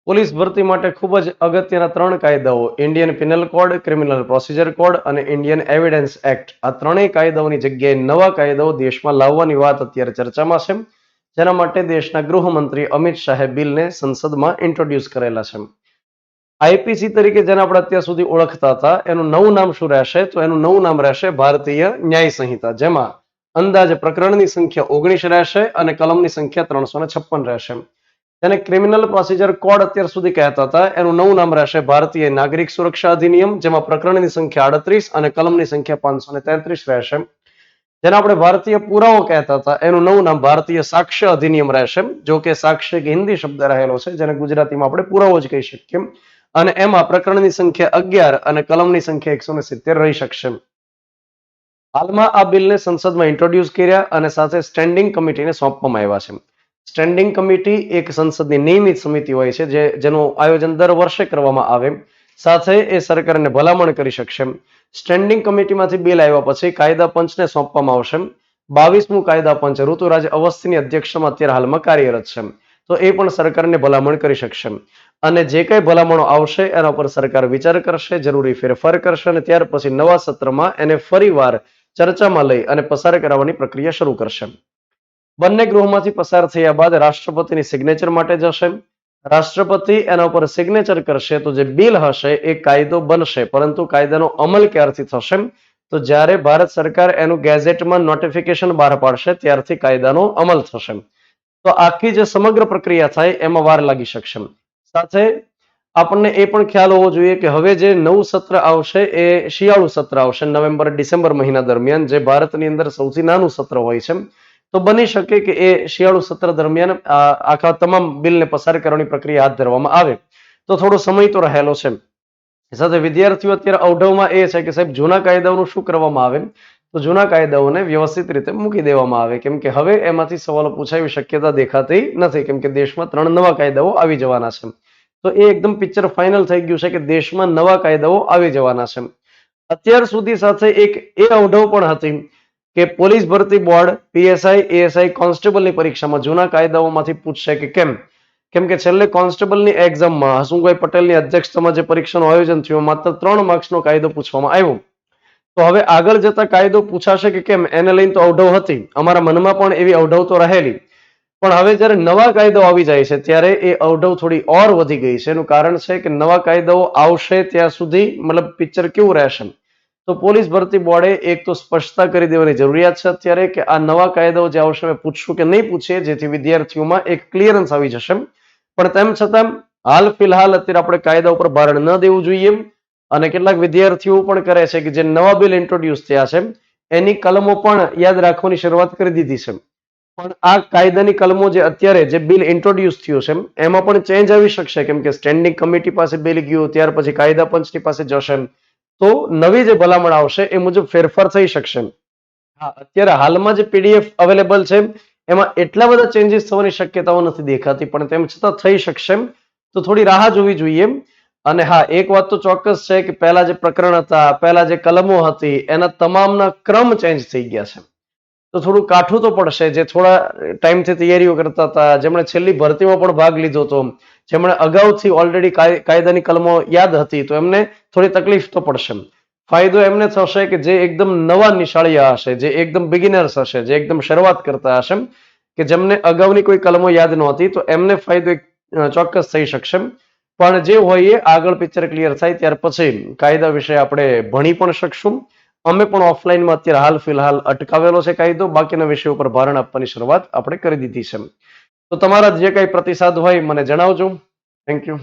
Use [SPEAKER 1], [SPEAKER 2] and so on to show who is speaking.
[SPEAKER 1] Police ભરતી માટે ખૂબ જ અગત્યના 3 કાયદાઓ Indian penal code, criminal procedure code અને ઇન્ડિયન એવિડન્સ એક્ટ. આ ત્રણેય કાયદાઓની જગ્યાએ નવા કાયદાઓ દેશમાં લાવવાની વાત અત્યારે ચર્ચામાં છે, જેના માટે દેશના ગૃહમંત્રી અમિત શાહે બિલને સંસદમાં ઇન્ટ્રોડ્યુસ કરેલા છે. આઈપીસી તરીકે જેને આપણે અત્યાર સુધી ઓળખતા હતા, એનું નવું નામ શું રહેશે? તો એનું નવું નામ રહેશે ભારતીય ન્યાય સંહિતા, જેમાં અંદાજે પ્રકરણની સંખ્યા 19 રહેશે અને કલમની સંખ્યા 356 રહેશે. તેને ક્રિમિનલ પ્રોસિજર કોડ અત્યાર સુધી કહેતા હતા, એનું નવું નામ રહેશે ભારતીય નાગરિક સુરક્ષા અધિનિયમ, જેમાં પ્રકરણની સંખ્યા 38 અને કલમની સંખ્યા 533 રહેશે. જેને આપણે ભારતીય પુરાવો કહેતા હતા, એનું નવું નામ ભારતીય સાક્ષ્ય અધિનિયમ રહેશે. જો કે સાક્ષ્ય એક હિન્દી શબ્દ રહેલો છે, જેને ગુજરાતીમાં આપણે પુરાવો જ કહી શકીએ. અને એમાં પ્રકરણની સંખ્યા 11 અને કલમની સંખ્યા 170 રહી શકશે. હાલમાં આ બિલને સંસદમાં ઇન્ટ્રોડ્યુસ કર્યા અને સાથે સ્ટેન્ડિંગ કમિટીને સોંપવામાં આવ્યા છે. સ્ટેન્ડિંગ કમિટી એક સંસદની નિયમિત સમિતિ હોય છે, જેનું આયોજન દર વર્ષે કરવામાં આવે. સાથે એ સરકારને ભલામણ કરી શકશે. સ્ટેન્ડિંગ કમિટીમાંથી બિલ આવ્યા પછી કાયદા પંચને સોંપવામાં આવશે. 22મું કાયદા પંચ ઋતુરાજ અવસ્થીની અધ્યક્ષતામાં અત્યારે હાલમાં કાર્યરત છે. તો એ પણ સરકારને ભલામણ કરી શકશે. અને જે કઈ ભલામણો આવશે એના પર સરકાર વિચાર કરશે, જરૂરી ફેરફાર કરશે અને ત્યાર પછી નવા સત્રમાં એને ફરીવાર ચર્ચામાં લઈ અને પસાર કરાવવાની પ્રક્રિયા શરૂ કરશે. બંને ગૃહમાંથી પસાર થયા બાદ રાષ્ટ્રપતિની સિગ્નેચર માટે જશે. રાષ્ટ્રપતિ એના ઉપર સિગ્નેચર કરશે તો જે બિલ હશે એ કાયદો બનશે. પરંતુ કાયદાનો અમલ ક્યારથી થશે? તો જ્યારે ભારત સરકાર એનું ગેઝેટમાં નોટિફિકેશન બહાર પાડશે ત્યારથી કાયદાનો અમલ થશે. તો આખી જે સમગ્ર પ્રક્રિયા થાય એમાં વાર લાગી શકશે. સાથે આપણને એ પણ ખ્યાલ હોવો જોઈએ કે હવે જે નવું સત્ર આવશે એ શિયાળુ સત્ર આવશે, નવેમ્બર-ડિસેમ્બર મહિના દરમિયાન, જે ભારતની અંદર સૌથી નાનું સત્ર હોય છે. તો બની શકે કે એ શિયાળુ સત્ર દરમિયાન આખા તમામ બિલને પસાર કરવાની પ્રક્રિયા હાથ ધરવામાં આવે. તો થોડો સમય તો રહેલો છે. સાથે વિદ્યાર્થીઓ અત્યારે અવઢવમાં એ છે કે સાહેબ જૂના કાયદાઓનું શું કરવામાં આવે? તો જૂના કાયદાઓને વ્યવસ્થિત રીતે મૂકી દેવામાં આવે, કેમ કે હવે એમાંથી સવાલો પૂછાય એવી શક્યતા દેખાતી નથી, કેમ કે દેશમાં 3 નવા કાયદાઓ આવી જવાના છે. તો એ એકદમ પિક્ચર ફાઇનલ થઈ ગયું છે કે દેશમાં નવા કાયદાઓ આવી જવાના છે. અત્યાર સુધી સાથે એક એ અવઢવ પણ હતી કે પોલીસ ભરતી બોર્ડ પીએસઆઈ, એએસઆઈ, કોન્સ્ટેબલની પરીક્ષામાં જૂના કાયદાઓમાંથી પૂછશે કે કેમ? કેમ કે છેલ્લે કોન્સ્ટેબલની એક્ઝામમાં હસમુખભાઈ પટેલની અધ્યક્ષતામાં જે પરીક્ષાનું આયોજન થયું, માત્ર 3 માર્ક્સનો કાયદો પૂછવામાં આવ્યો. તો હવે આગળ જતા કાયદો પૂછાશે કે કેમ, એને લઈને તો અવઢવ હતી. અમારા મનમાં પણ એવી અવઢવ તો રહેલી. પણ હવે જ્યારે નવા કાયદાઓ આવી જાય છે ત્યારે એ અવઢવ થોડી ઓર વધી ગઈ છે. એનું કારણ છે કે નવા કાયદાઓ આવશે ત્યાં સુધી મતલબ પિક્ચર કેવું રહેશે? તો પોલીસ ભરતી બોર્ડે એક તો સ્પષ્ટતા કરી દેવાની જરૂરિયાત છે અત્યારે કે આ નવા કાયદાઓ જે આવશે અમે પૂછશું કે નહીં પૂછીએ, જેથી વિદ્યાર્થીઓમાં એક ક્લિયરન્સ આવી જશે. પણ તેમ છતાં હાલ ફિલહાલ અત્યારે આપણે કાયદા ઉપર ભારણ ન દેવું જોઈએ. અને કેટલાક વિદ્યાર્થીઓ પણ કરે છે કે જે નવા બિલ ઇન્ટ્રોડ્યુસ થયા છે એની કલમો પણ યાદ રાખવાની શરૂઆત કરી દીધી છે. પણ આ કાયદાની કલમો જે અત્યારે જે બિલ ઇન્ટ્રોડ્યુસ થયું છે એમાં પણ ચેન્જ આવી શકશે, કેમ કે સ્ટેન્ડિંગ કમિટી પાસે બિલ ગયું, ત્યાર પછી કાયદા પંચની પાસે જશે. તો નવી જે ભલામણ આવશે એ મુજબ ફેરફાર થઈ શકશે. હા, અત્યારે હાલમાં જે પીડીએફ અવેલેબલ છે એમાં એટલા બધા ચેન્જીસ થવાની શક્યતાઓ નથી દેખાતી, પણ તેમ છતાં થઈ શકશે. તો થોડી રાહ જોવી જોઈએ. અને હા, એક વાત તો ચોક્કસ છે કે પહેલા જે પ્રકરણ હતા, પહેલા જે કલમો હતી, એના તમામના ક્રમ ચેન્જ થઈ ગયા છે. તો થોડું કાઠું તો પડશે. જે થોડા ટાઈમથી તૈયારીઓ કરતા હતા, જેમણે છેલ્લી ભરતીમાં પણ ભાગ લીધો હતો, જેમણે અગાઉથી ઓલરેડી કાયદાની કલમો યાદ હતી, તો એમને થોડી તકલીફ તો પડશે. ફાયદો એમને થશે કે જે એકદમ નવા નિશાળિયા હશે, જે એકદમ બિગિનર્સ હશે, જે એકદમ શરૂઆત કરતા હશે, કે જેમને અગાઉની કોઈ કલમો યાદ નહોતી, તો એમને ફાયદો ચોક્કસ થઈ શકશે. પણ જે હોય એ આગળ પિક્ચર ક્લિયર થાય ત્યાર પછી કાયદા વિશે આપણે ભણી પણ શકશું. અમે પણ ઓફલાઈનમાં અત્યારે હાલ ફિલહાલ અટકાવેલો છે કાયદો, બાકીના વિષયો પર ભારણ આપવાની શરૂઆત આપણે કરી દીધી છે. તો તમારા જે કઈ પ્રતિસાદ હોય મને જણાવજો. Thank you.